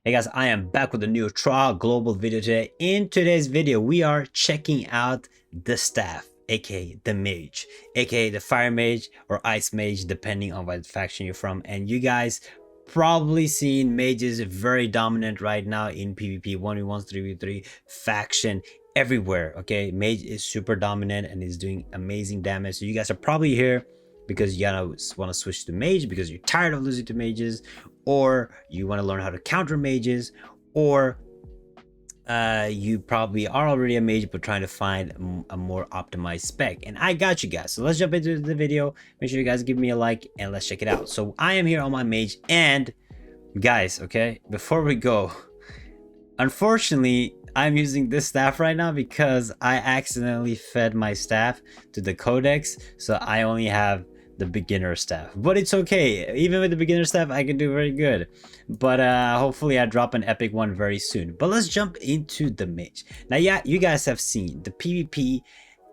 Hey guys, I am back with a new Traha Global video today. In today's video, we are checking out the staff, aka the Mage, aka the Fire Mage or Ice Mage, depending on what faction you're from. And you guys probably seen mages very dominant right now in PvP 1v1s, 3v3 faction everywhere. Okay, Mage is super dominant and is doing amazing damage. So you guys are probably here because you want to switch to Mage because you're tired of losing to mages, or you want to learn how to counter mages, or you probably are already a mage but trying to find a more optimized spec. And I got you guys, so let's jump into the video. Make sure you guys give me a like and let's check it out. So I am here on my mage, and guys, okay, before we go, unfortunately I'm using this staff right now because I accidentally fed my staff to the codex, so I only have the beginner staff. But it's okay, even with the beginner staff I can do very good. But hopefully I drop an epic one very soon. But let's jump into the mage. Now, yeah, you guys have seen the PvP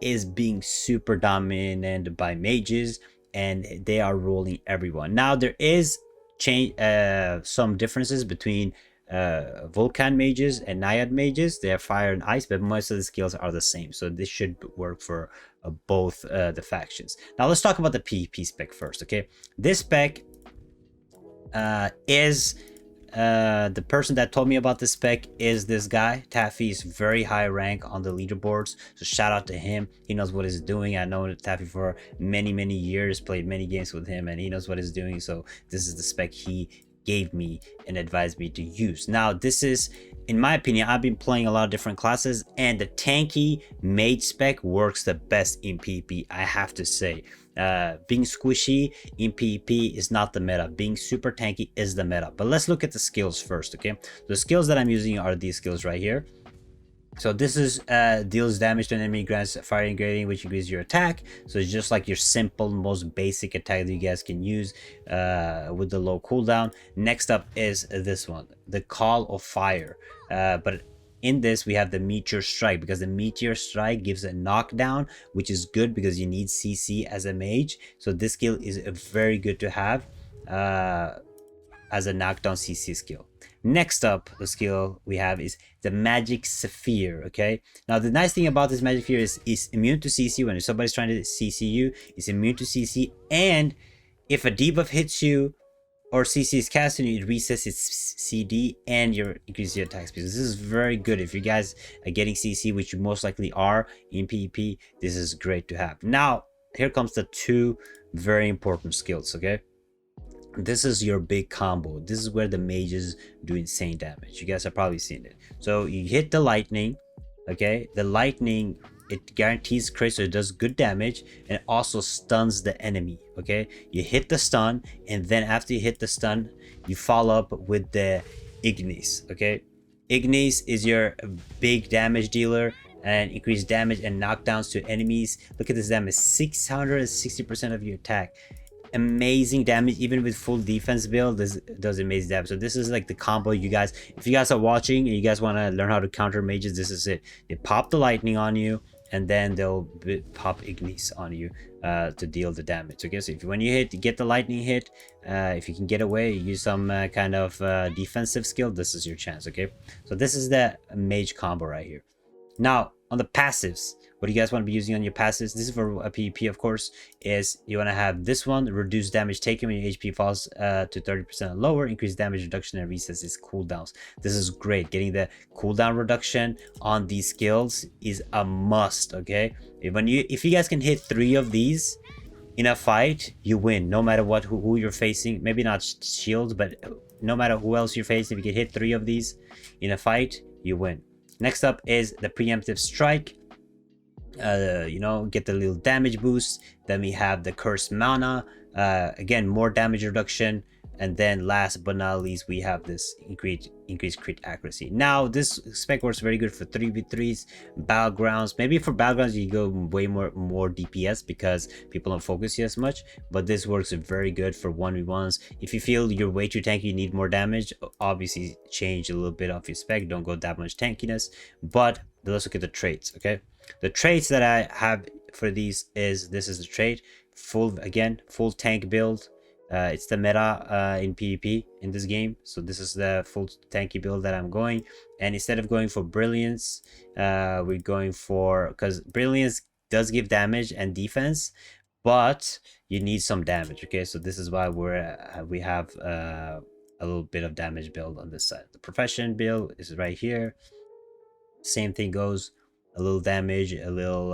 is being super dominated by mages, and they are ruling everyone. Now there is some differences between Vulcan mages and Naiad mages. They have fire and ice, but most of the skills are the same, so this should work for both the factions. Now let's talk about the PvP spec first. Okay, this spec is the person that told me about this spec is this guy. Taffy is very high rank on the leaderboards, so shout out to him. He knows what he's doing. I know Taffy for many years, played many games with him, and he knows what he's doing. So this is the spec he gave me and advised me to use. Now this is, in my opinion, I've been playing a lot of different classes, and the tanky mage spec works the best in PvP, I have to say. Being squishy in PvP is not the meta. Being super tanky is the meta. But let's look at the skills first. Okay, the skills that I'm using are these skills right here. So this is deals damage to an enemy, grants fire engraving, which increases your attack. So it's just like your simple, most basic attack that you guys can use with the low cooldown. Next up is this one, the Call of Fire. But in this we have the Meteor Strike, because the Meteor Strike gives a knockdown, which is good because you need CC as a mage. So this skill is very good to have as a knockdown CC skill. Next up, the skill we have is the Magic Sphere. Okay, now the nice thing about this Magic Sphere is it's immune to CC. When somebody's trying to CC you, it's immune to CC, and if a debuff hits you or CC is cast on you, it resets its CD and increases your attack speed. This is very good if you guys are getting CC, which you most likely are in PvP. This is great to have. Now here comes the two very important skills. Okay, this is your big combo. This is where the mages do insane damage. You guys have probably seen it. So you hit the lightning. Okay, the lightning, it guarantees crit, so it does good damage, and it also stuns the enemy. Okay, you hit the stun, and then after you hit the stun, you follow up with the Ignis. Okay, Ignis is your big damage dealer and increase damage and knockdowns to enemies. Look at this damage, 660% of your attack. Amazing damage. Even with full defense build, this does amazing damage. So this is like the combo. You guys, if you guys are watching and you guys want to learn how to counter mages, this is it. They pop the lightning on you, and then they'll pop Ignis on you to deal the damage. Okay, so if when you get the lightning hit, if you can get away, use some kind of defensive skill, this is your chance. Okay, so this is the mage combo right here. Now on the passives, what do you guys want to be using on your passives? This is for a PvP, of course. Is you want to have this one, reduce damage taken when your HP falls to 30% lower, increase damage reduction, and resets its cooldowns. This is great. Getting the cooldown reduction on these skills is a must. Okay, if you guys can hit 3 of these in a fight, you win. No matter who you're facing. Maybe not shields, but no matter who else you're facing, if you can hit 3 of these in a fight, you win. Next up is the Preemptive Strike. You know, get the little damage boost. Then we have the Cursed Mana, again, more damage reduction. And then last but not least, we have this increased crit accuracy. Now this spec works very good for 3v3s, battlegrounds. Maybe for battlegrounds you go way more DPS because people don't focus you as much, but this works very good for 1v1s. If you feel you're way too tanky, you need more damage, obviously change a little bit of your spec, don't go that much tankiness. But let's look at the traits. Okay, the traits that I have for these is, this is the trait, full tank build. It's the meta in PvP in this game. So this is the full tanky build that I'm going. And instead of going for brilliance, we're going for, because brilliance does give damage and defense, but you need some damage. Okay, so this is why we have a little bit of damage build on this side. The profession build is right here. Same thing goes, a little damage, a little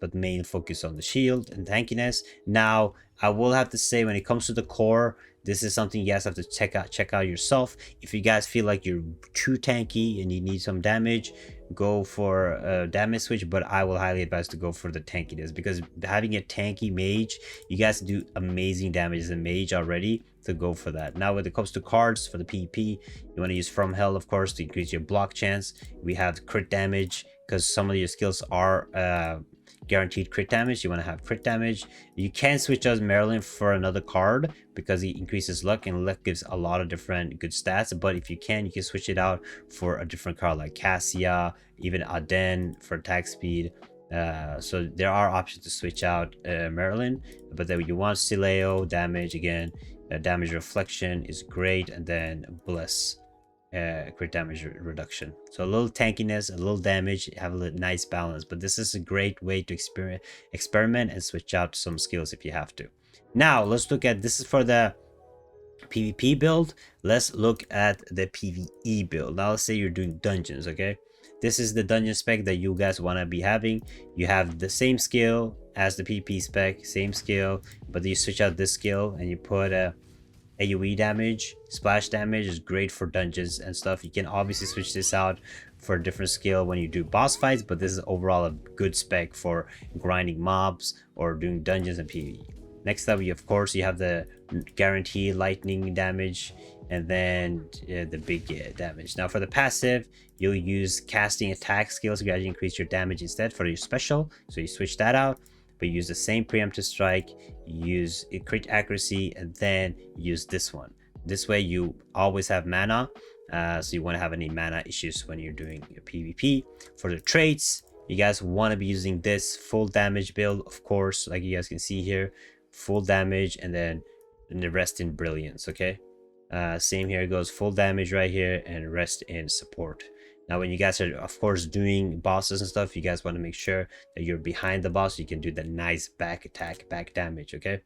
but main focus on the shield and tankiness. Now I will have to say, when it comes to the core, this is something you guys have to check out yourself. If you guys feel like you're too tanky and you need some damage, go for a damage switch, but I will highly advise to go for the tankiness, because having a tanky mage, you guys do amazing damage as a mage already, to go for that. Now when it comes to cards for the PvP, you want to use From Hell, of course, to increase your block chance. We have crit damage, because some of your skills are guaranteed crit damage. You want to have crit damage. You can switch out Marilyn for another card because he increases luck, and luck gives a lot of different good stats. But if you can switch it out for a different card like Cassia, even Aden for attack speed. So there are options to switch out Marilyn, but then you want Sileo damage again. Damage reflection is great, and then Bless, crit damage reduction. So a little tankiness, a little damage, have a little nice balance. But this is a great way to experiment and switch out some skills if you have to. Now let's look at, this is for the PvP build. Let's look at the PvE build. Now let's say you're doing dungeons. Okay, this is the dungeon spec that you guys want to be having. You have the same skill as the PvP spec, same skill, but you switch out this skill and you put a AoE damage. Splash damage is great for dungeons and stuff. You can obviously switch this out for a different skill when you do boss fights, but this is overall a good spec for grinding mobs or doing dungeons and PvE. Next up, of course, you have the guaranteed lightning damage, and then the big damage. Now for the passive, you'll use casting attack skills to gradually increase your damage instead for your special, so you switch that out. But use the same preemptive strike, use a crit accuracy, and then use this one. This way you always have mana, so you won't have any mana issues when you're doing your PvP. For the traits, you guys want to be using this full damage build, of course, like you guys can see here, full damage, and then the rest in brilliance. Okay, same here, it goes full damage right here and rest in support. Now when you guys are, of course, doing bosses and stuff, you guys want to make sure that you're behind the boss so you can do the nice back attack, back damage. Okay,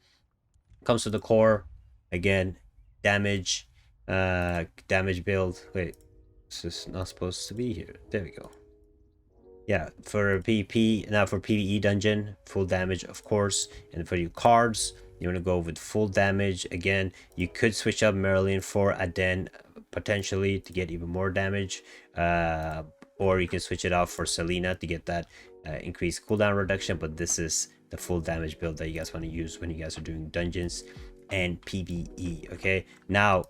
comes to the core, again, damage, damage build. Wait, this is not supposed to be here. There we go. Yeah, for PvP, now for PvE dungeon, full damage, of course. And for your cards, you want to go with full damage. Again, you could switch up Marilyn for Aden potentially to get even more damage, or you can switch it out for Selena to get that increased cooldown reduction. But this is the full damage build that you guys want to use when you guys are doing dungeons and PvE. Okay, now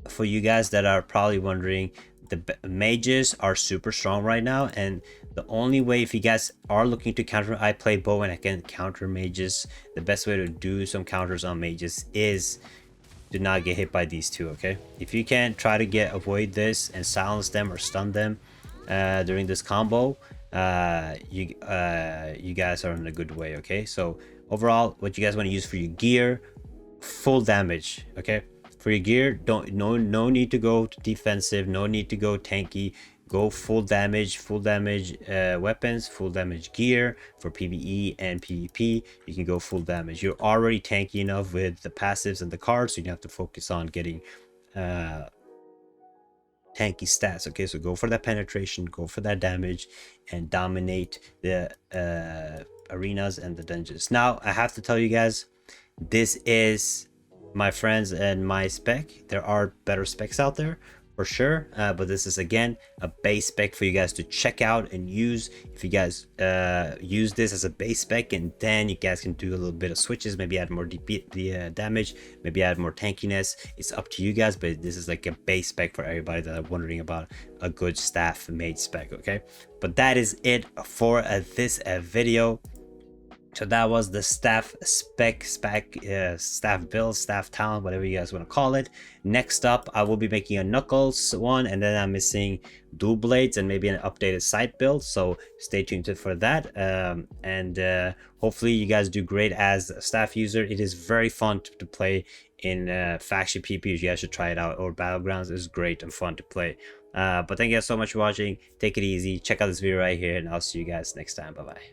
for you guys that are probably wondering, the mages are super strong right now, and the only way, if you guys are looking to counter, I play bow and I can counter mages, the best way to do some counters on mages is do not get hit by these two. Okay, if you can try to avoid this and silence them or stun them during this combo, you guys are in a good way. Okay, so overall, what you guys want to use for your gear, full damage. Okay, for your gear, no need to go defensive, no need to go tanky. Go full damage weapons, full damage gear. For PvE and PvP, you can go full damage. You're already tanky enough with the passives and the cards, so you have to focus on getting tanky stats. Okay, so go for that penetration, go for that damage, and dominate the arenas and the dungeons. Now I have to tell you guys, this is my friends and my spec. There are better specs out there for sure, but this is again a base spec for you guys to check out and use. If you guys use this as a base spec, and then you guys can do a little bit of switches, maybe add more damage, maybe add more tankiness. It's up to you guys, but this is like a base spec for everybody that are wondering about a good staff made spec. Okay, but that is it for this video. So that was the staff staff build, staff talent, whatever you guys want to call it. Next up, I will be making a knuckles one, and then I'm missing dual blades and maybe an updated sight build. So stay tuned for that. Hopefully you guys do great as a staff user. It is very fun to play in faction PvP. You guys should try it out, or battlegrounds is great and fun to play. But thank you guys so much for watching. Take it easy. Check out this video right here, and I'll see you guys next time. Bye bye.